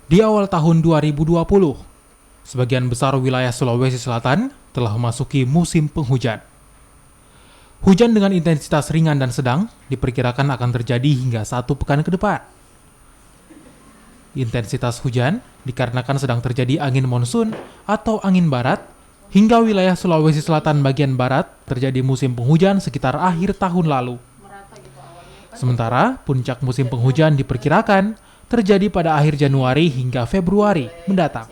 Di awal tahun 2020, sebagian besar wilayah Sulawesi Selatan telah memasuki musim penghujan. Hujan dengan intensitas ringan dan sedang diperkirakan akan terjadi hingga 1 pekan ke depan. Intensitas hujan dikarenakan sedang terjadi angin monsun atau angin barat, hingga wilayah Sulawesi Selatan bagian barat terjadi musim penghujan sekitar akhir tahun lalu. Sementara puncak musim penghujan diperkirakan terjadi pada akhir Januari hingga Februari mendatang.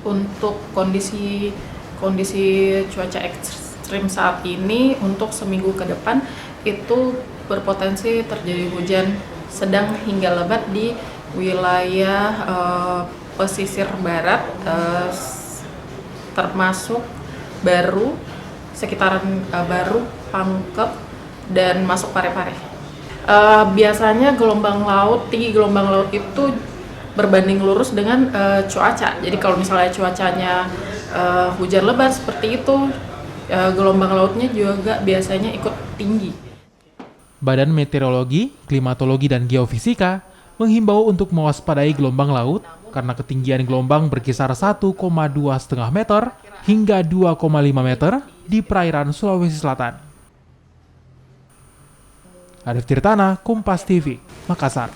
Untuk kondisi cuaca ekstrim saat ini untuk seminggu ke depan itu berpotensi terjadi hujan sedang hingga lebat di wilayah pesisir barat, termasuk Baru, sekitaran Baru, Pangkep, dan masuk Parepare. Biasanya tinggi gelombang laut itu berbanding lurus dengan cuaca. Jadi kalau misalnya cuacanya hujan lebat seperti itu, gelombang lautnya juga biasanya ikut tinggi. Badan Meteorologi, Klimatologi, dan Geofisika menghimbau untuk mewaspadai gelombang laut karena ketinggian gelombang berkisar 1,2,5 meter hingga 2,5 meter di perairan Sulawesi Selatan. Arif Tirtana, Kompas TV, Makassar.